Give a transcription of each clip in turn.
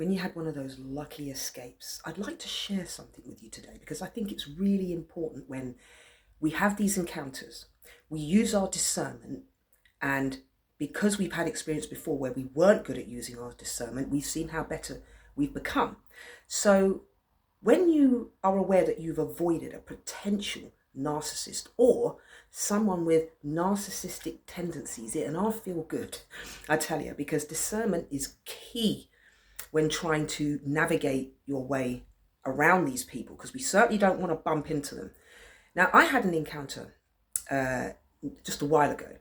when you had one of those lucky escapes, I'd like to share something with you today because I think it's really important when we have these encounters. We use our discernment, and because we've had experience before where we weren't good at using our discernment, we've seen how better we've become. So when you are aware that you've avoided a potential narcissist or someone with narcissistic tendencies, it'll feel good, I tell you, because discernment is key when trying to navigate your way around these people, because we certainly don't want to bump into them. Now, I had an encounter uh, just a while ago,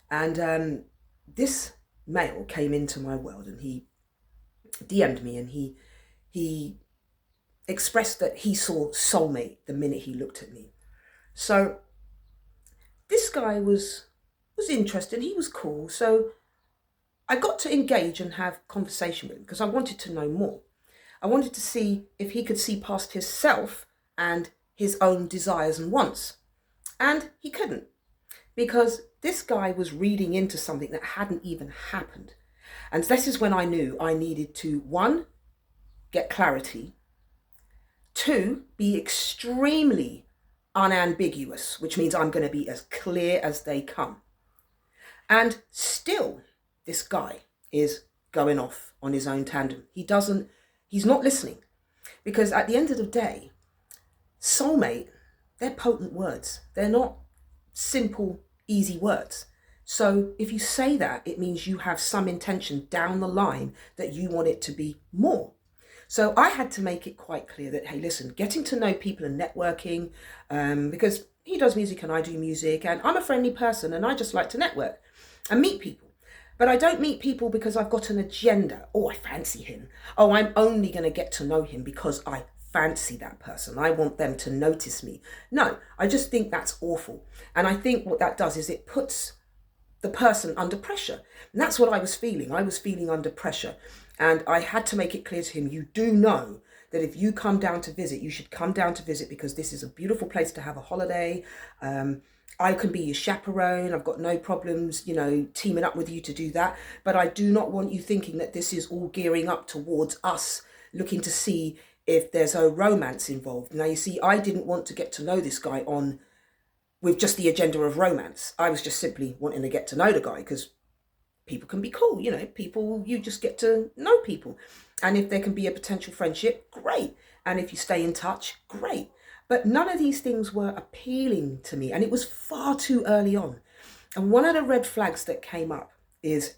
and this male came into my world, and he DM'd me, and he expressed that he saw soulmate the minute he looked at me. So this guy was interesting. He was cool. So I got to engage and have conversation with him because I wanted to know more. I wanted to see if he could see past himself and his own desires and wants. And he couldn't, because this guy was reading into something that hadn't even happened. And this is when I knew I needed to, one, get clarity, two, be extremely unambiguous, which means I'm going to be as clear as they come. And still, this guy is going off on his own tandem. He's not listening. Because at the end of the day, soulmate, they're potent words. They're not simple, easy words. So if you say that, it means you have some intention down the line that you want it to be more. So I had to make it quite clear that, hey, listen, getting to know people and networking, because he does music and I do music, and I'm a friendly person and I just like to network and meet people. But I don't meet people because I've got an agenda. Oh, I fancy him. Oh, I'm only going to get to know him because I fancy that person. I want them to notice me. No, I just think that's awful. And I think what that does is it puts the person under pressure. And that's what I was feeling. I was feeling under pressure. And I had to make it clear to him, you do know that if you come down to visit, you should come down to visit because this is a beautiful place to have a holiday. I can be your chaperone. I've got no problems, teaming up with you to do that. But I do not want you thinking that this is all gearing up towards us looking to see if there's a romance involved. Now, you see, I didn't want to get to know this guy with just the agenda of romance. I was just simply wanting to get to know the guy because people can be cool, people, you just get to know people. And if there can be a potential friendship, great. And if you stay in touch, great. But none of these things were appealing to me, and it was far too early on. And one of the red flags that came up is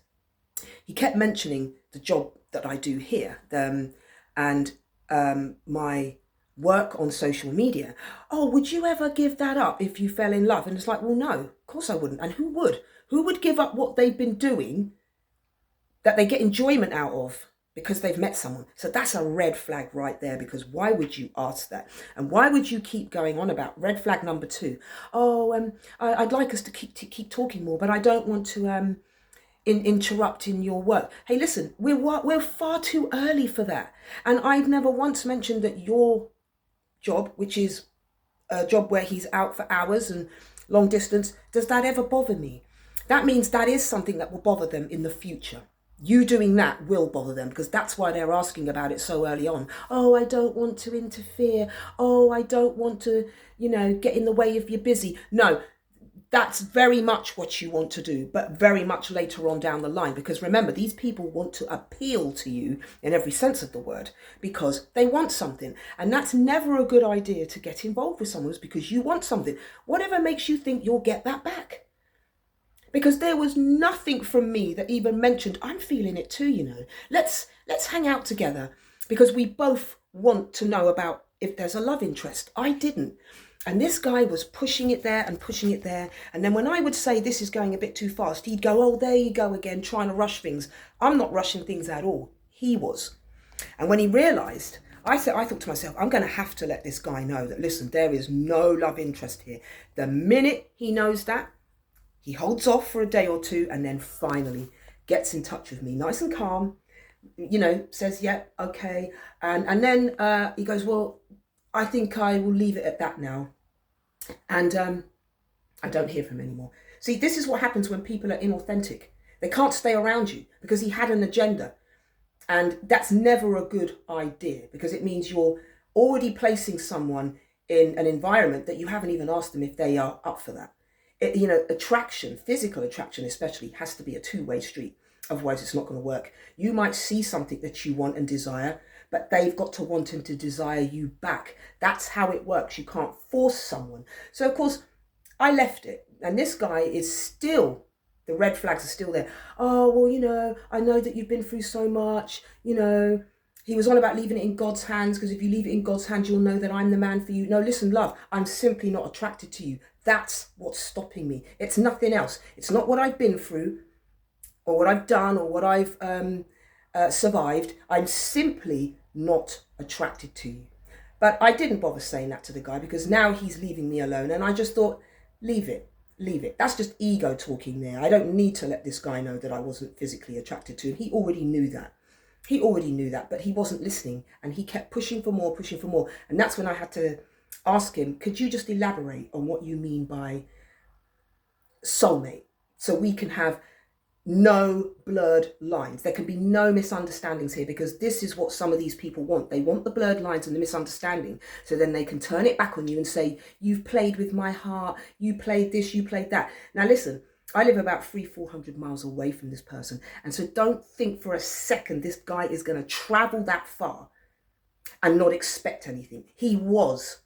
he kept mentioning the job that I do here, and my work on social media. Oh, would you ever give that up if you fell in love? And it's like, well, no, of course I wouldn't. And who would? Who would give up what they've been doing that they get enjoyment out of because they've met someone? So that's a red flag right there, because why would you ask that? And why would you keep going on about red flag number two? Oh, I'd like us to keep talking more, but I don't want to interrupt in your work. Hey, listen, we're far too early for that. And I've never once mentioned that your job, which is a job where he's out for hours and long distance, does that ever bother me? That means that is something that will bother them in the future. You doing that will bother them because that's why they're asking about it so early on. Oh, I don't want to interfere. Oh, I don't want to, get in the way if you're busy. No, that's very much what you want to do, but very much later on down the line. Because remember, these people want to appeal to you in every sense of the word because they want something. And that's never a good idea to get involved with someone because you want something. Whatever makes you think you'll get that back. Because there was nothing from me that even mentioned, I'm feeling it too, Let's hang out together because we both want to know about if there's a love interest. I didn't. And this guy was pushing it there and pushing it there. And then when I would say this is going a bit too fast, he'd go, oh, there you go again, trying to rush things. I'm not rushing things at all. He was. And when he realised, I thought to myself, I'm going to have to let this guy know that, listen, there is no love interest here. The minute he knows that, he holds off for a day or two and then finally gets in touch with me, nice and calm, says, yeah, okay. And then he goes, well, I think I will leave it at that now. And I don't hear from him anymore. See, this is what happens when people are inauthentic. They can't stay around you because he had an agenda. And that's never a good idea, because it means you're already placing someone in an environment that you haven't even asked them if they are up for that. Attraction, physical attraction especially, has to be a two-way street. Otherwise, it's not going to work. You might see something that you want and desire, but they've got to want and to desire you back. That's how it works. You can't force someone. So, of course, I left it. And this guy is still, the red flags are still there. Oh, well, I know that you've been through so much. He was on about leaving it in God's hands, because if you leave it in God's hands, you'll know that I'm the man for you. No, listen, love, I'm simply not attracted to you. That's what's stopping me. It's nothing else. It's not what I've been through or what I've done or what I've survived. I'm simply not attracted to you. But I didn't bother saying that to the guy, because now he's leaving me alone. And I just thought, leave it. That's just ego talking there. I don't need to let this guy know that I wasn't physically attracted to him. He already knew that. But he wasn't listening, and he kept pushing for more. And that's when I had to ask him, could you just elaborate on what you mean by soulmate, so we can have no blurred lines. There can be no misunderstandings here, because this is what some of these people want. They want the blurred lines and the misunderstanding, so then they can turn it back on you and say, you've played with my heart, you played this, you played that. Now listen, I live about 300-400 miles away from this person, and so don't think for a second this guy is going to travel that far and not expect anything. He was.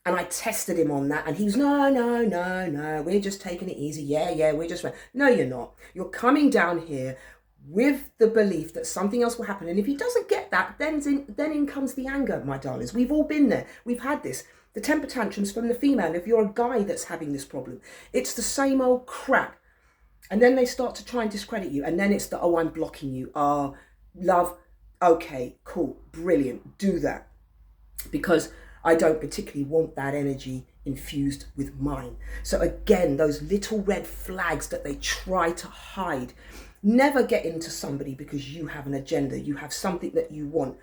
And I tested him on that, and he was, no, we're just taking it easy. Yeah, we're just... No, you're not. You're coming down here with the belief that something else will happen. And if he doesn't get that, then in comes the anger, my darlings. We've all been there. We've had this. The temper tantrums from the female, if you're a guy that's having this problem. It's the same old crap. And then they start to try and discredit you. And then it's the, oh, I'm blocking you. Oh, love, okay, cool, brilliant, do that. Because I don't particularly want that energy infused with mine. So again, those little red flags that they try to hide. Never get into somebody because you have an agenda. You have something that you want.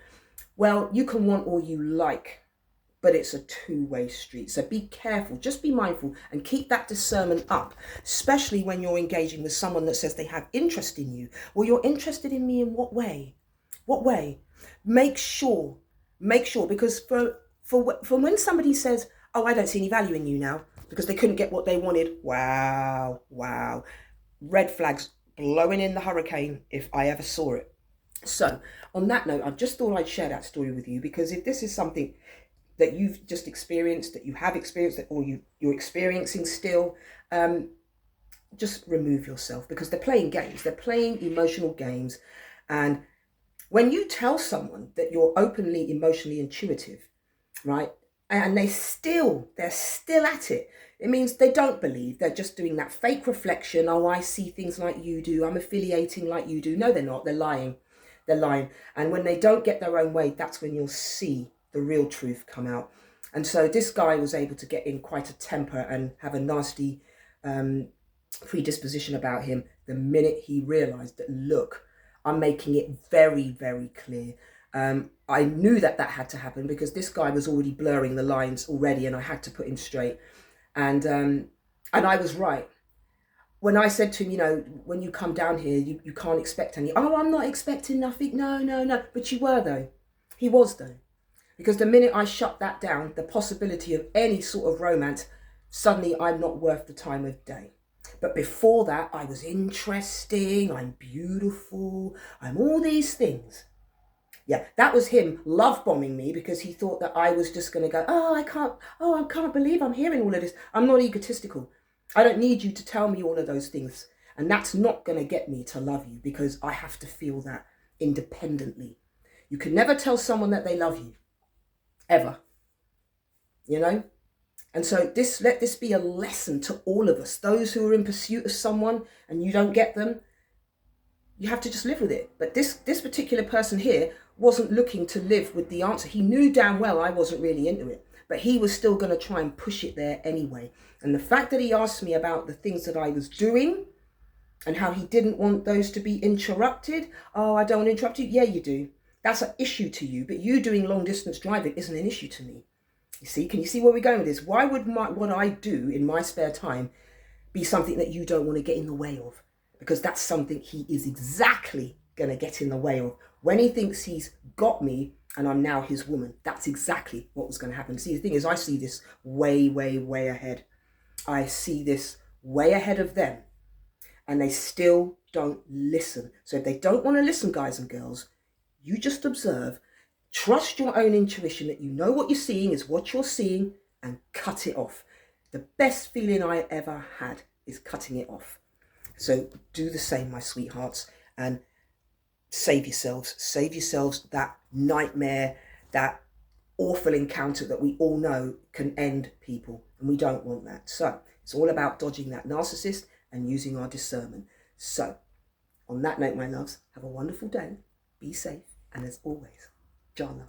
Well, you can want all you like, but it's a two-way street. So be careful, just be mindful, and keep that discernment up, especially when you're engaging with someone that says they have interest in you. Well, you're interested in me in what way? What way? Make sure, because for when somebody says, oh, I don't see any value in you now, because they couldn't get what they wanted. Wow. Red flags blowing in the hurricane if I ever saw it. So on that note, I just thought I'd share that story with you, because if this is something that you've just experienced, that you have experienced, or you're experiencing still, just remove yourself, because they're playing games. They're playing emotional games. And when you tell someone that you're openly emotionally intuitive, right, and they're still at it, it means they don't believe. They're just doing that fake reflection. Oh, I see things like you do. I'm affiliating like you do. No, they're not. They're lying. And when they don't get their own way, that's when you'll see the real truth come out. And so this guy was able to get in quite a temper and have a nasty predisposition about him the minute he realized that, look, I'm making it very, very clear. I knew that had to happen, because this guy was already blurring the lines already, and I had to put him straight. And I was right. When I said to him, when you come down here, you can't expect any. Oh, I'm not expecting nothing. No. But you were, though. He was, though. Because the minute I shut that down, the possibility of any sort of romance, suddenly I'm not worth the time of day. But before that, I was interesting, I'm beautiful, I'm all these things. Yeah, that was him love bombing me, because he thought that I was just going to go, I can't believe I'm hearing all of this. I'm not egotistical. I don't need you to tell me all of those things. And that's not going to get me to love you, because I have to feel that independently. You can never tell someone that they love you, ever. And so let this be a lesson to all of us. Those who are in pursuit of someone and you don't get them, you have to just live with it. But this particular person here wasn't looking to live with the answer. He knew damn well I wasn't really into it, but he was still going to try and push it there anyway. And the fact that he asked me about the things that I was doing and how he didn't want those to be interrupted. Oh, I don't want to interrupt you. Yeah, you do. That's an issue to you, but you doing long distance driving isn't an issue to me. You see, can you see where we're going with this? Why would what I do in my spare time be something that you don't want to get in the way of? Because that's something he is exactly going to get in the way of When he thinks he's got me and I'm now his woman, that's exactly what was going to happen. See, the thing is, I see this way, way, way ahead. I see this way ahead of them, and they still don't listen. So if they don't want to listen, guys and girls, you just observe, trust your own intuition that you know what you're seeing is what you're seeing, and cut it off. The best feeling I ever had is cutting it off. So do the same, my sweethearts, and save yourselves that nightmare, that awful encounter that we all know can end people, and we don't want that. So it's all about dodging that narcissist and using our discernment. So on that note, my loves, have a wonderful day, be safe, and as always, Jana.